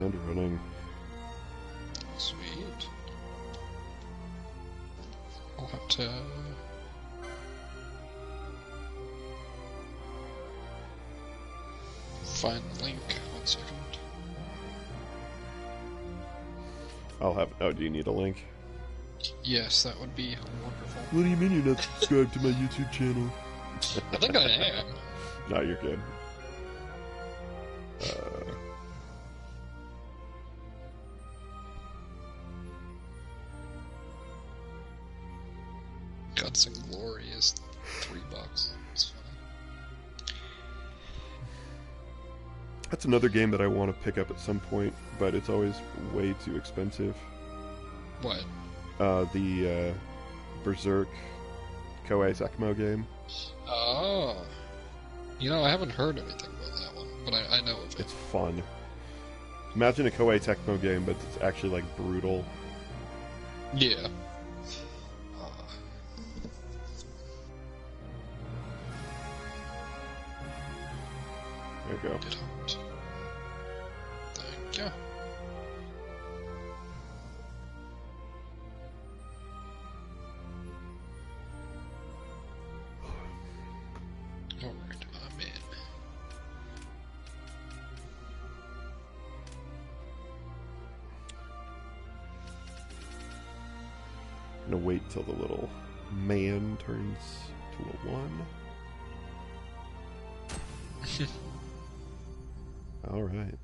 And running. Sweet. I'll have to... find the link. 1 second. I'll have... Oh, do you need a link? Yes, that would be wonderful. What do you mean you're not subscribed to my YouTube channel? I think I am. No, you're good. Guts and Glory is $3. It's funny. That's another game that I want to pick up at some point, but it's always way too expensive. What? The Berserk Koei Tecmo game. Oh. You know, I haven't heard anything about that one, but I know of it. It's fun. Imagine a Koei Tecmo game, but it's actually, like, brutal. Yeah. There you go. Get out. Thank you. Alright, I'm in. I'm gonna wait till the little man turns to a 1. Alright.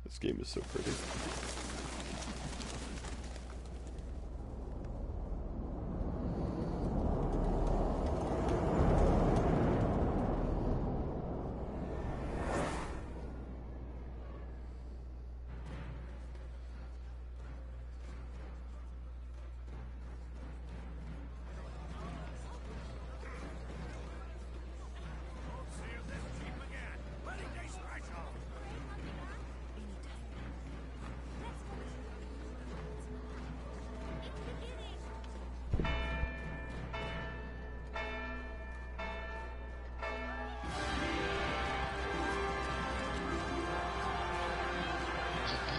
This game is so pretty.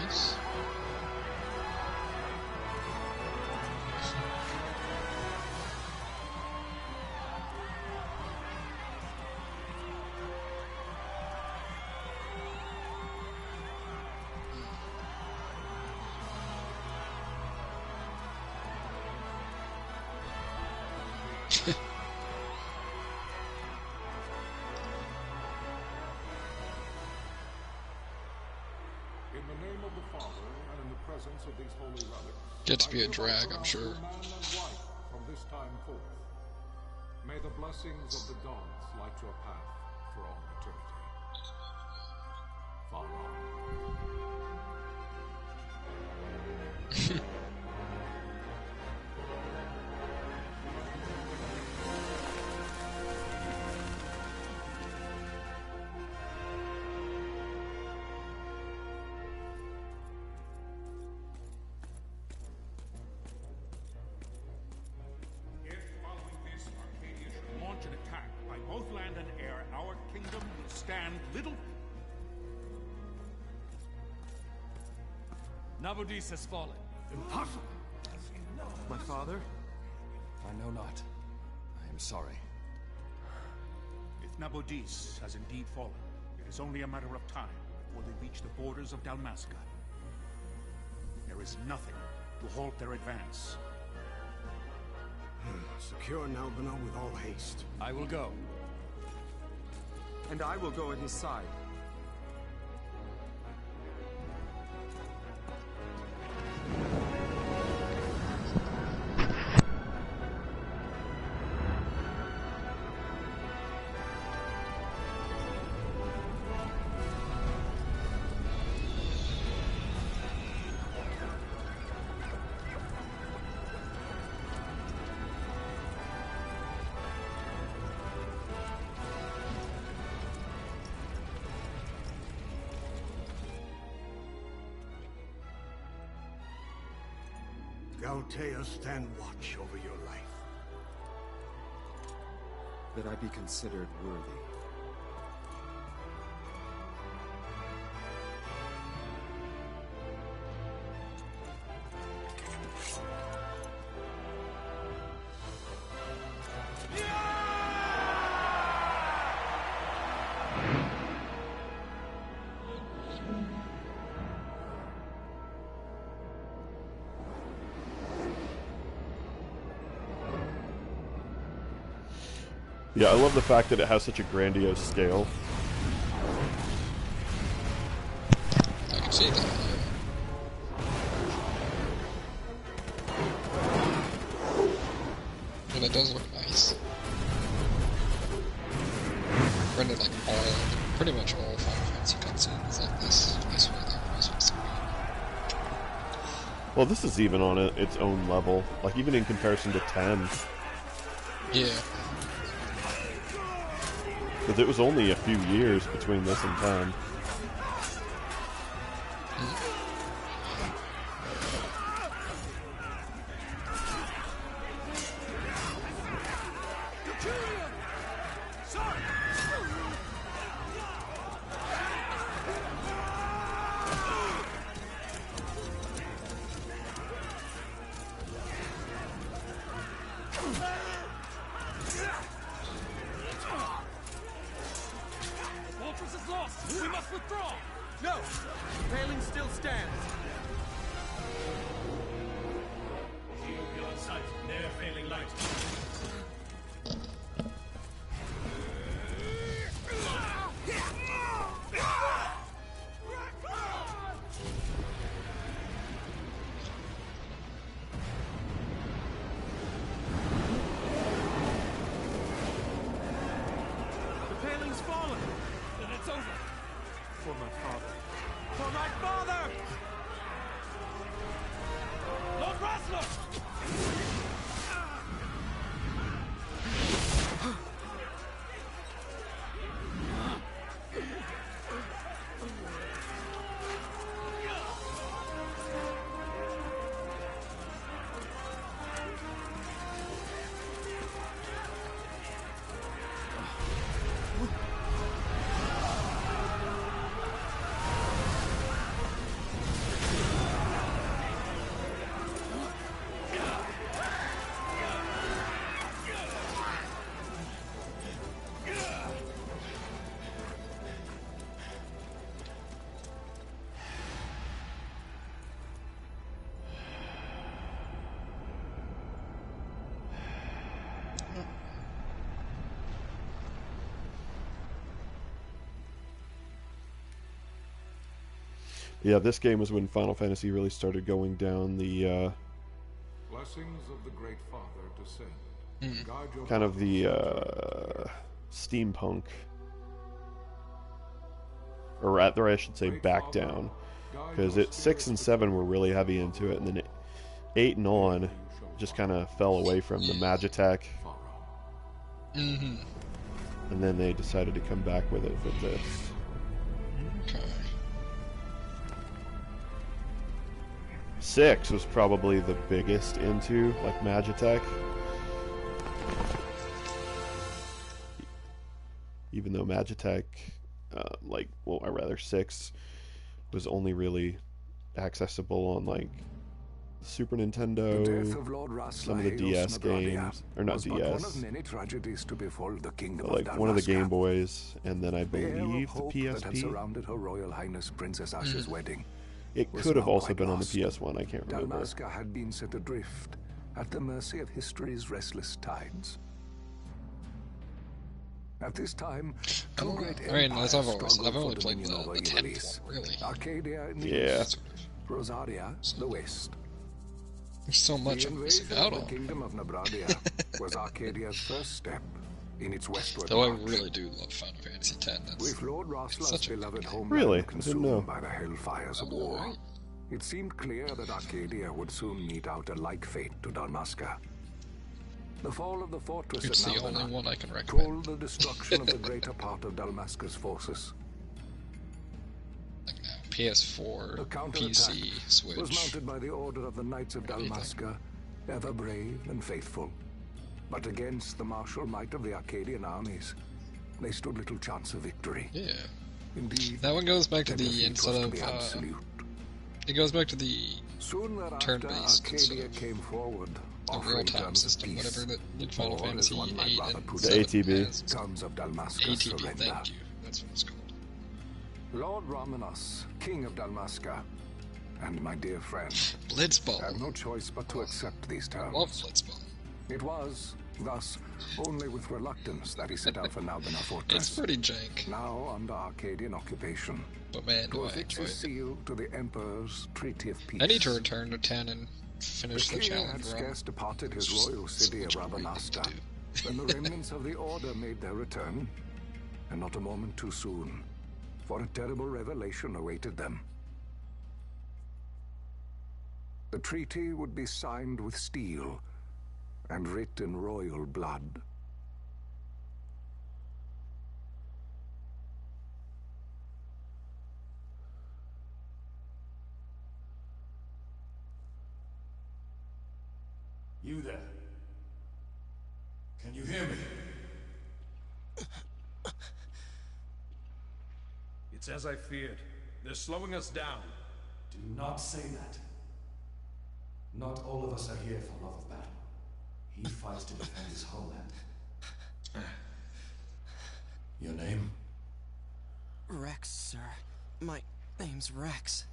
Nice. In the name of the Father, and in the presence of these holy relics, Gets to be I a drag, I'm pronounce sure. you man and wife from this time forth. May the blessings of the gods light your path for all eternity. Far on. If, following this, Arcadia should launch an attack by both land and air, our kingdom will stand little... Nabudis has fallen. Impossible! My father? I know not. I am sorry. If Nabudis has indeed fallen, it is only a matter of time before they reach the borders of Dalmasca. There is nothing to halt their advance. Secure Nalbina with all haste. I will go. And I will go at his side. Gautea, stand watch over your life. that I be considered worthy. Yeah, I love the fact that it has such a grandiose scale. I can see that. And it does look nice. Rendered like pretty much all Final Fantasy cutscenes like this. I swear they're always supposed to be. Well, this is even on its own level, like even in comparison to 10. Yeah. Because it was only a few years between this and 10. We must withdraw! No! The paling still stands! Shield beyond sight, near failing light. The paling's fallen! Then it's over! For my father. For my father! Lord Rasler! Yeah, this game was when Final Fantasy really started going down the Blessings of the Great Father descend. Guide your kind of the paths. steampunk, or rather I should say back down, because 6 and 7 were really heavy into it, and then 8 and on just kind of fell away from the Magitech, Mm-hmm. and then they decided to come back with it with this. Okay. 6 was probably the biggest into like Magitech, even though Magitech, or rather 6 was only really accessible on like Super Nintendo, The death of Lord Rasler some of the DS games, or not was but one DS, of many tragedies to befall the kingdom but, like of one of the Game Dalmasca. Boys, and then I The air of believe the hope that had PSP. surrounded Her Royal Highness Princess Ashe's wedding It was could have now also quite been lost. on the PS1. I can't remember. Dalmasca had been set adrift at the mercy of history's restless tides. At this time, two great I mean, as empires I've always said, struggled I've only for played dominion over the 10th Ivalice. one, really. Arcadia in the Yeah. east, Rosaria the west. There's so much The I'm missing invasion out of the on. kingdom of Nabradia was Arcadia's first step in its westward Though I march. really do love Final Fantasy X. That's With Lord Rasler's such a beloved good game. homeland Really? I didn't consumed know. by the hellfires of war, Alright. it seemed clear that Arcadia would soon mete out a like fate to Dalmasca. The fall of the fortress It's at the only Nalbina one I can recommend. told the destruction of the greater part of Dalmasca's forces. Like now, PS4, The counterattack PC, was Switch. mounted by the order of the Knights of Dalmasca, ever brave and faithful. But against the martial might of the Arcadian armies, they stood little chance of victory. Yeah. Indeed, That one goes back to their the, defeat was instead to of, be absolute. it goes back to the Soon thereafter, turn-based Arcadia instead came forward, of offering real-time terms of system, peace. whatever that like Final Or, as Fantasy one might 8 rather and put 7 it, ATB. has. terms of Dalmasca's ATB, surrender. thank you. That's what it's called. Lord Ramenos, King of Dalmasca, and my dear friend, Blitzball. had no choice but to accept these terms. Love Blitzball. It was, thus, only with reluctance that he set out for Nalbina Fortress. It's pretty jank, Now under Arcadian occupation, but man, to do I affix enjoy his it. seal to the Emperor's Treaty of Peace. I need to return to 10 and finish the The king challenge had run. scarce departed his It's royal so city of much more easy Rabanasca to do. when the remnants of the Order made their return, and not a moment too soon, for a terrible revelation awaited them. The treaty would be signed with steel and writ in royal blood. You there? Can you hear me? It's as I feared. They're slowing us down. Do not say that. Not all of us are here for love of battle. He fights to defend his homeland. Your name? Rex, sir. My name's Rex.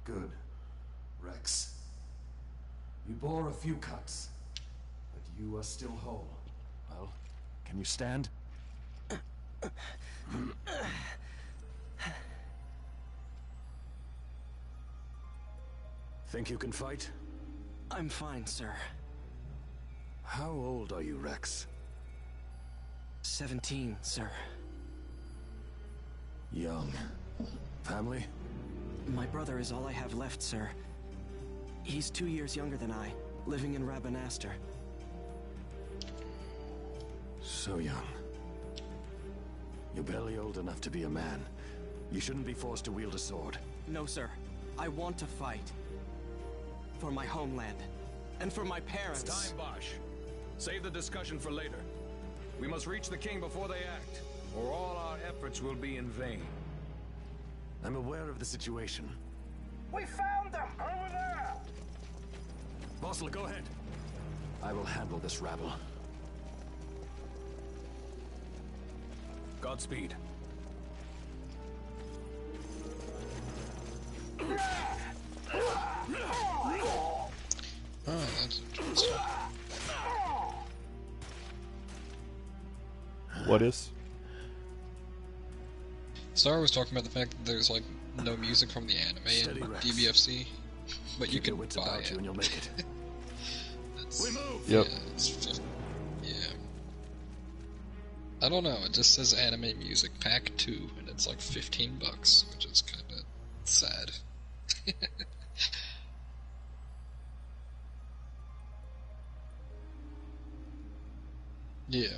Good. Rex. You bore a few cuts, but you are still whole. Well, can you stand? Think you can fight? I'm fine, sir. How old are you, Rex? 17, sir. Young. Family? My brother is all I have left, sir. He's 2 years younger than I, living in Rabanaster. So young. You're barely old enough to be a man. You shouldn't be forced to wield a sword. No, sir. I want to fight. For my homeland. And for my parents. It's time, Bosch. Save the discussion for later. We must reach the king before they act, or all our efforts will be in vain. I'm aware of the situation. We found them! Over there! Bossler, go ahead. I will handle this rabble. Godspeed. Oh, that's interesting. What is? Star was talking about the fact that there's like no music from the anime Steady, in Rex. DBFC, but you Keep your can wits buy about it. you and you'll make it. That's- We move! Yep. Yeah, it's just, yeah. I don't know. It just says anime music pack 2, and it's like $15, which is kind of sad. Yeah.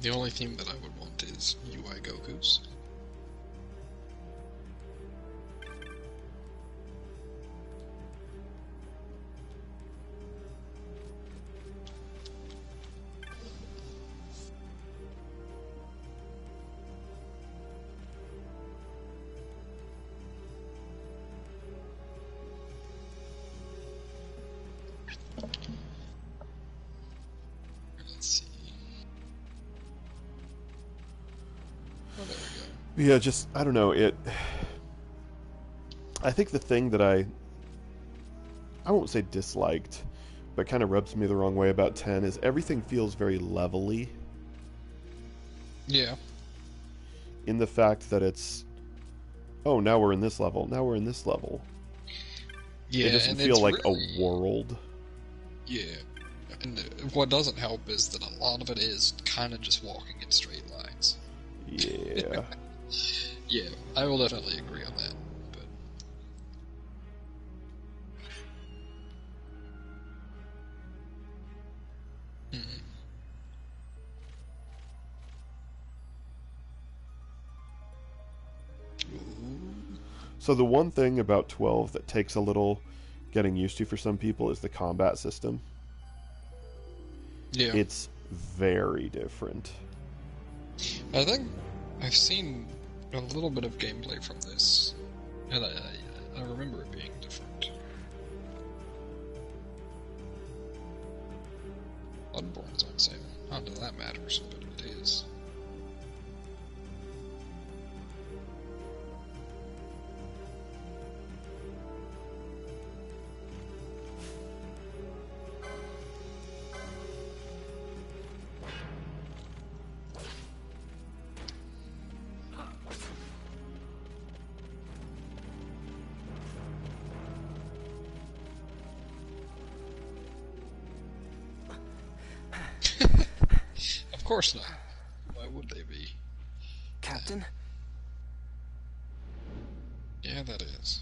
The only theme that I would want is UI Goku's. Let's see. Oh, there we go. Yeah, just I don't know it. I think the thing that I won't say disliked, but kind of rubs me the wrong way about 10 is everything feels very levelly. Yeah. In the fact that it's, oh, now we're in this level, now we're in this level. Yeah, It doesn't and feel it's like really, a world. Yeah. And what doesn't help is that a lot of it is kind of just walking in straight lines. Yeah. Yeah, I will definitely agree on that. But So the one thing about 12 that takes a little getting used to for some people is the combat system. Yeah. It's very different. I think I've seen a little bit of gameplay from this, and I remember it being different. Bloodborne's on sale. Not that that matters, but it is. Of course not. Why would they be? Captain? Yeah, that is.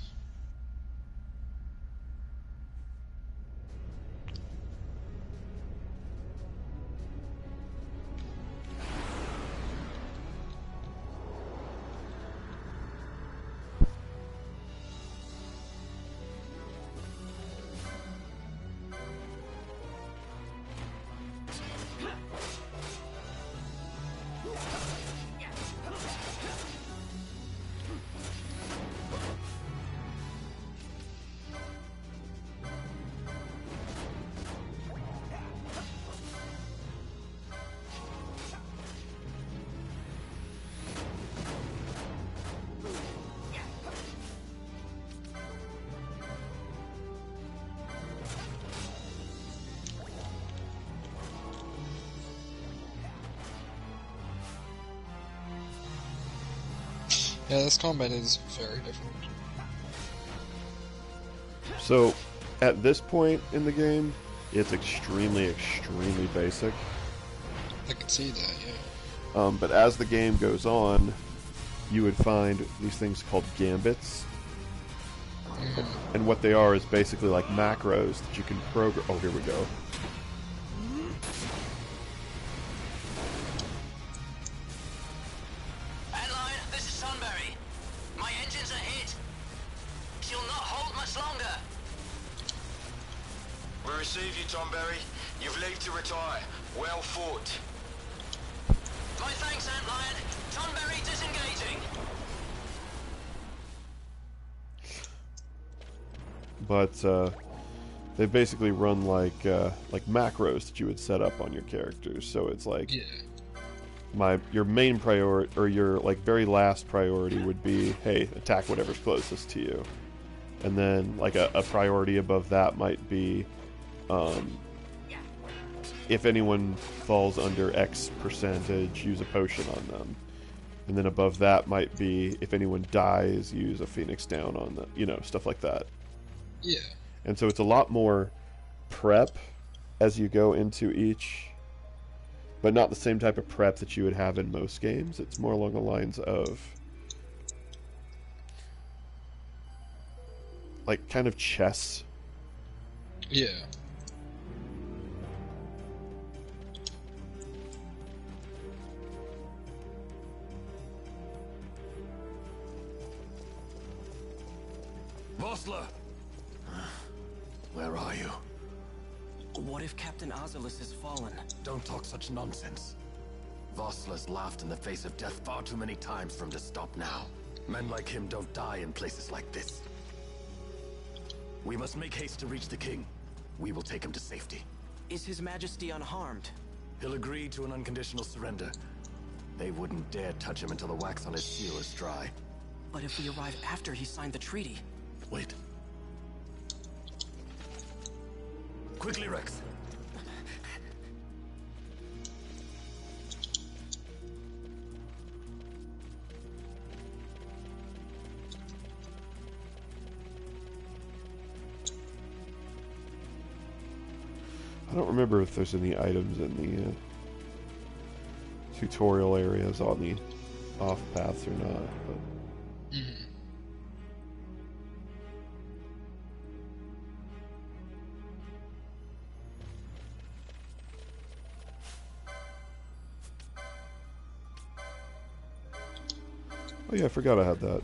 Yeah, this combat is very different. So, at this point in the game, it's extremely basic. I can see that, yeah. But as the game goes on, you would find these things called gambits. And what they are is basically like macros that you can program. Oh, here we go. Receive you, Tomberry. You've leave to retire. Well fought. My thanks, Antlion. Tonberry disengaging. But they basically run like macros that you would set up on your characters. So it's like your main priority or your like very last priority would be, hey, attack whatever's closest to you, and then like a priority above that might be. If anyone falls under X percentage, use a potion on them. And then above that might be, if anyone dies, use a Phoenix down on them. You know, stuff like that. Yeah. And so it's a lot more prep as you go into each, but not the same type of prep that you would have in most games. It's more along the lines of, like, kind of chess. Yeah. Vossler! Where are you? What if Captain Oculus has fallen? Don't talk such nonsense. Vossler's laughed in the face of death far too many times for him to stop now. Men like him don't die in places like this. We must make haste to reach the king. We will take him to safety. Is His Majesty unharmed? He'll agree to an unconditional surrender. They wouldn't dare touch him until the wax on his seal is dry. But if we arrive after he signed the treaty... Wait. Quickly, Rex. I don't remember if there's any items in the tutorial areas on the off paths or not. But... Oh yeah, I forgot I had that.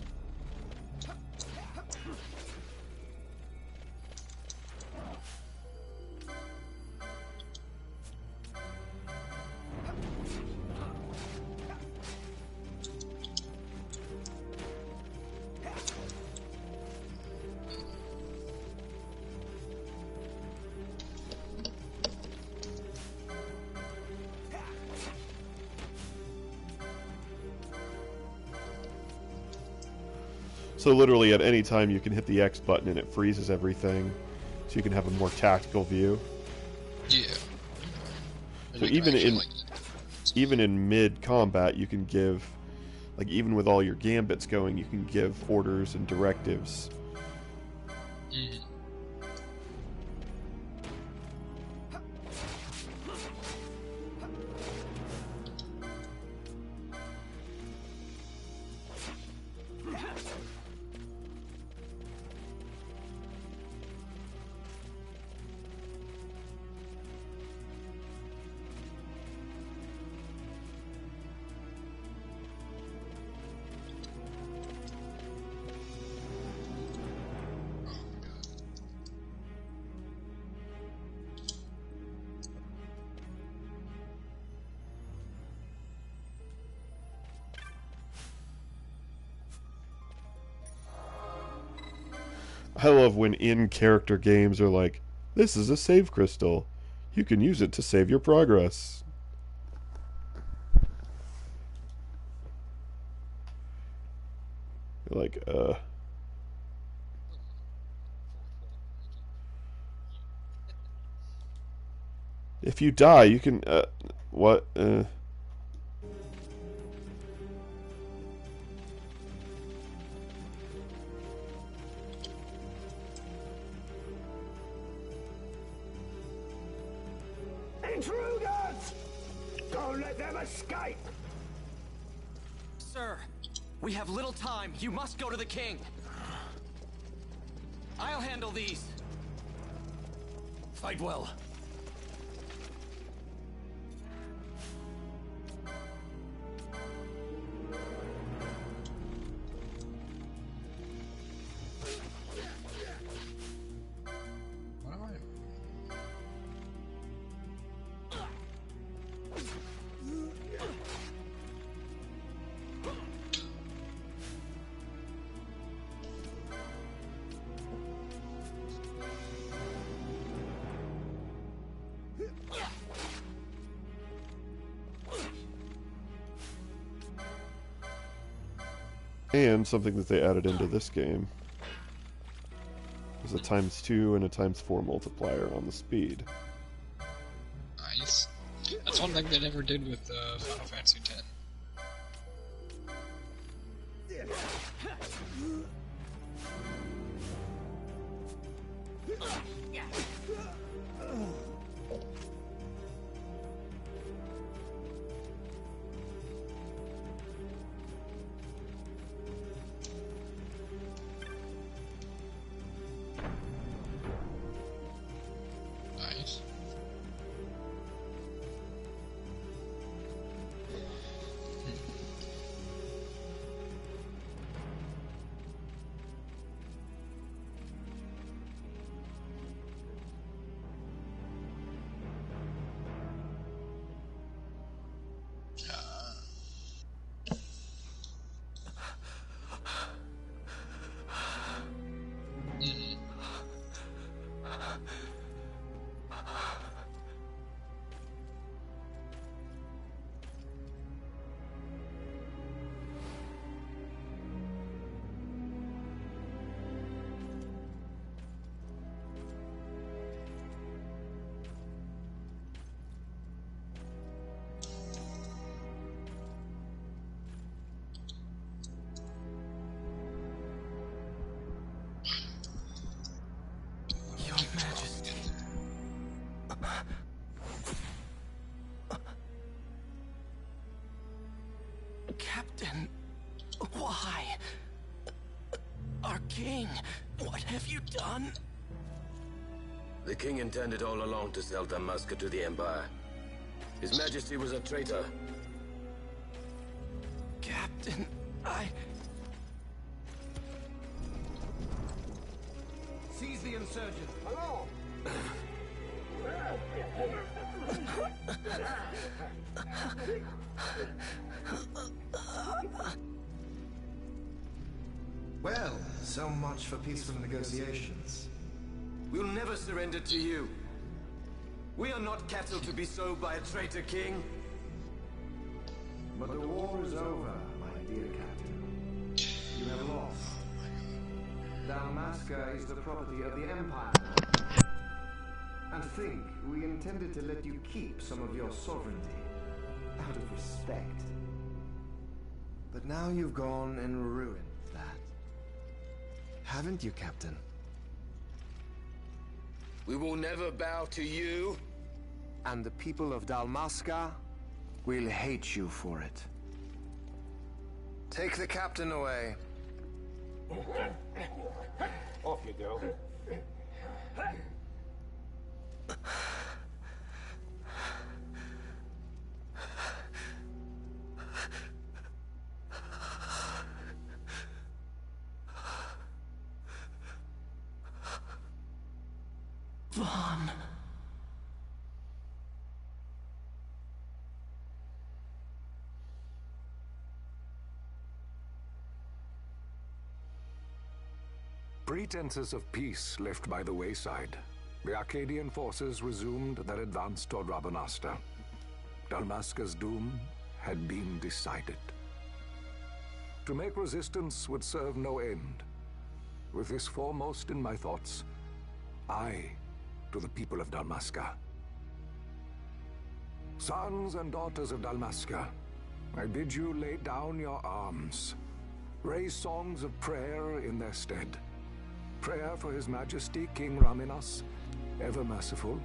So literally at any time you can hit the X button and it freezes everything, so you can have a more tactical view. Yeah. So even in mid combat, you can give, like even with all your gambits going, you can give orders and directives. Mm. I love when in-character games are like, this is a save crystal. You can use it to save your progress. You're like, if you die, you can, what, Intruders! Don't let them escape! Sir, we have little time. You must go to the king. I'll handle these. Fight well. and something that they added into this game is a ×2 and a ×4 multiplier on the speed. Nice. That's one thing they never did with Final Fantasy X. Nice. Your Majesty. Captain, why? Our king, what have you done? The king intended all along to sell Damaska to the Empire. His Majesty was a traitor. Captain, Seize the insurgent. Hello! Well, so much for peaceful negotiations. We'll never surrender to you. We are not cattle to be sold by a traitor king. But the war is over, my dear captain. You have lost. Dalmasca is the property of the Empire. And think, we intended to let you keep some of your sovereignty, out of respect. But now you've gone and ruined that. Haven't you, Captain? We will never bow to you. And the people of Dalmasca will hate you for it. Take the captain away. Off you go. Vaughn. Pretenses of peace left by the wayside, the Arcadian forces resumed their advance toward Rabanasta. Dalmasca's doom had been decided. To make resistance would serve no end. With this foremost in my thoughts, I, to the people of Dalmasca. Sons and daughters of Dalmasca, I bid you lay down your arms. Raise songs of prayer in their stead. Prayer for His Majesty King Raminas, ever merciful,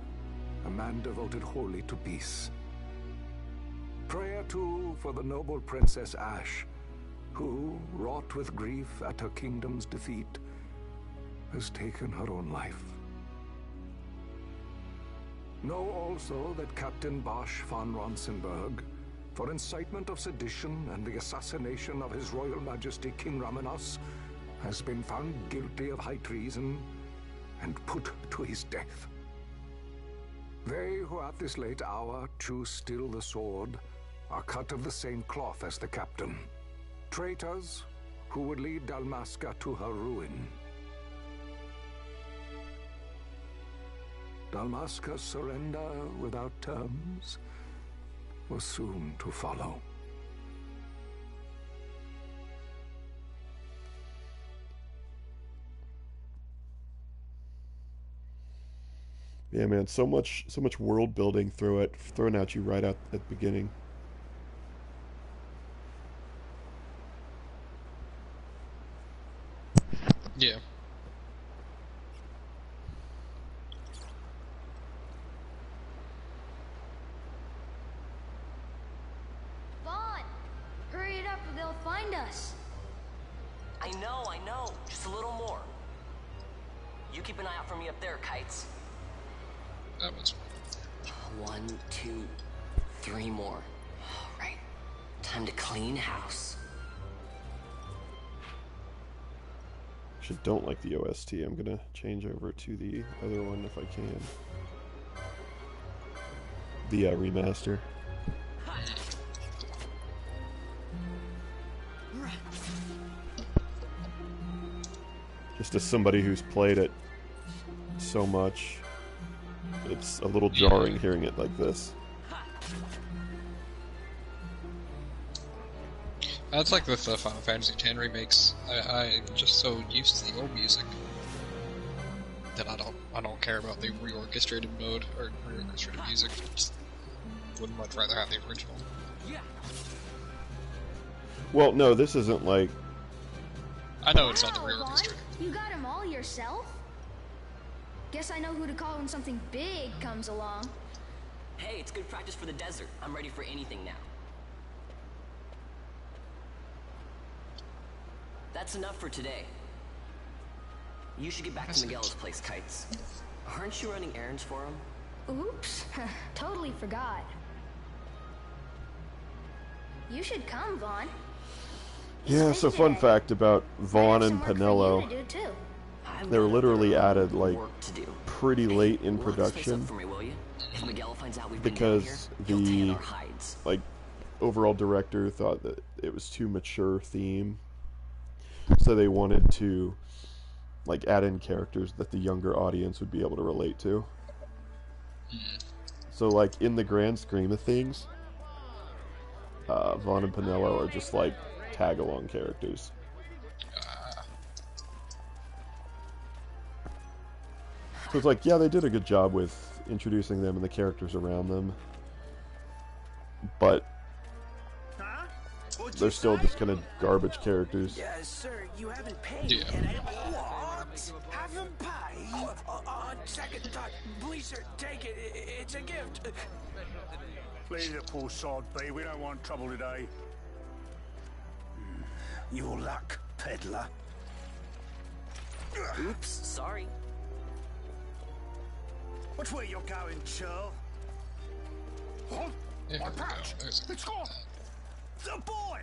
a man devoted wholly to peace. Prayer, too, for the noble Princess Ash, who, wrought with grief at her kingdom's defeat, has taken her own life. Know also that Captain Bosch von Ronsenberg, for incitement of sedition and the assassination of His Royal Majesty King Raminas, has been found guilty of high treason and put to his death. They who at this late hour choose still the sword are cut of the same cloth as the captain. Traitors who would lead Dalmasca to her ruin. Dalmasca's surrender without terms was soon to follow. Yeah, man, so much world building thrown at you right at the beginning. Yeah. Vaughn, hurry it up or they'll find us. I know. Just a little more. You keep an eye out for me up there, Kites. That was 1, 2, 3 more. All right. Time to clean house. Actually, don't like the OST. I'm gonna change over to the other one if I can. The remaster. Just as somebody who's played it so much, it's a little jarring hearing it like this. That's like with the Final Fantasy X remakes. I'm just so used to the old music that I don't care about the reorchestrated mode or reorchestrated music. Just would much rather have the original. Well, no, this isn't like. I know it's not the reorchestrated. You got them all yourself? Guess I know who to call when something big comes along. Hey, it's good practice for the desert. I'm ready for anything now. That's enough for today. You should get back to Miguel's place, Kites. Aren't you running errands for him? Oops, totally forgot. You should come, Vaughn. Yeah, so fun fact about Vaughn and Penello. They were literally added like pretty late in production because the like overall director thought that it was too mature theme, so they wanted to like add in characters that the younger audience would be able to relate to. So like in the grand scheme of things, Vaughn and Penello are just like tag along characters. So it's like, yeah, they did a good job with introducing them and the characters around them, but they're still just kind of garbage characters. Yeah, sir, you haven't paid. Yeah. What? Haven't paid? On second thought, please, sir, take it. It's a gift. Leave the poor sod be. We don't want trouble today. Your luck, peddler. Oops, sorry. Which way you're going, churl? What? There My we go. patch! There's a It's gone! The boy!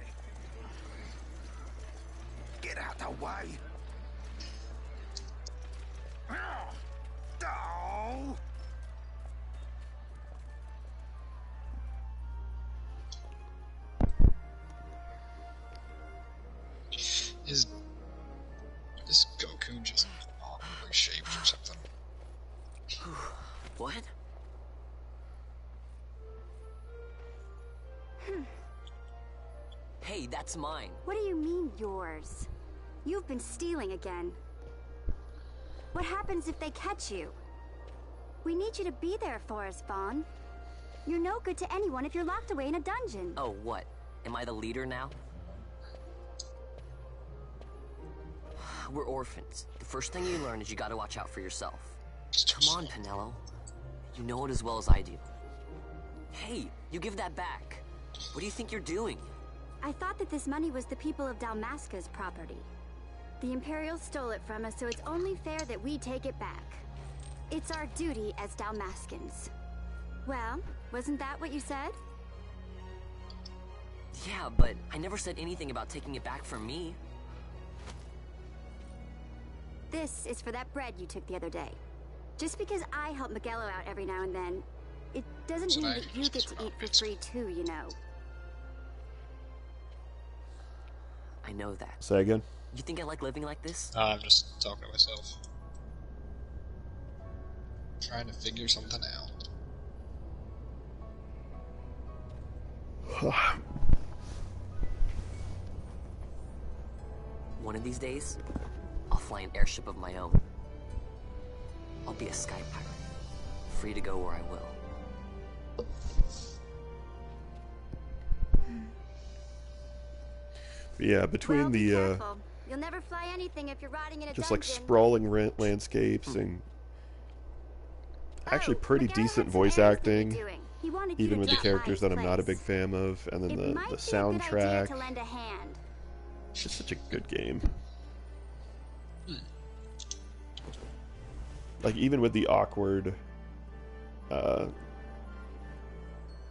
Get out the way! Oh! Is Goku just awkwardly shaped or something? What? Hey, that's mine. What do you mean, yours? You've been stealing again. What happens if they catch you? We need you to be there for us, Vaughn. You're no good to anyone if you're locked away in a dungeon. Oh, what? Am I the leader now? We're orphans. The first thing you learn is you gotta watch out for yourself. Come on, Pinello. You know it as well as I do. Hey, you give that back. What do you think you're doing? I thought that this money was the people of Dalmasca's property. The Imperials stole it from us, so it's only fair that we take it back. It's our duty as Dalmascans. Well, wasn't that what you said? Yeah, but I never said anything about taking it back from me. This is for that bread you took the other day. Just because I help Miguelo out every now and then, it doesn't mean that you get to eat for free too, you know. I know that. Say again? You think I like living like this? I'm just talking to myself. Trying to figure something out. One of these days, I'll fly an airship of my own. I'll be a sky pirate, free to go where I will. Yeah, between well, be the careful. You'll never fly anything if you're riding in a just dungeon. like sprawling landscapes and actually pretty decent voice acting, even with the characters that I'm not a big fan of, and then the soundtrack. To lend a hand. It's just such a good game. Like, even with the awkward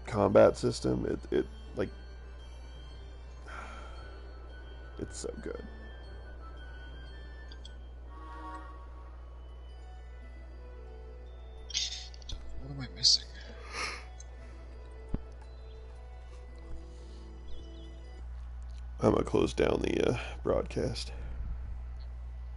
combat system, it like, it's so good. What am I missing? I'm gonna close down the broadcast.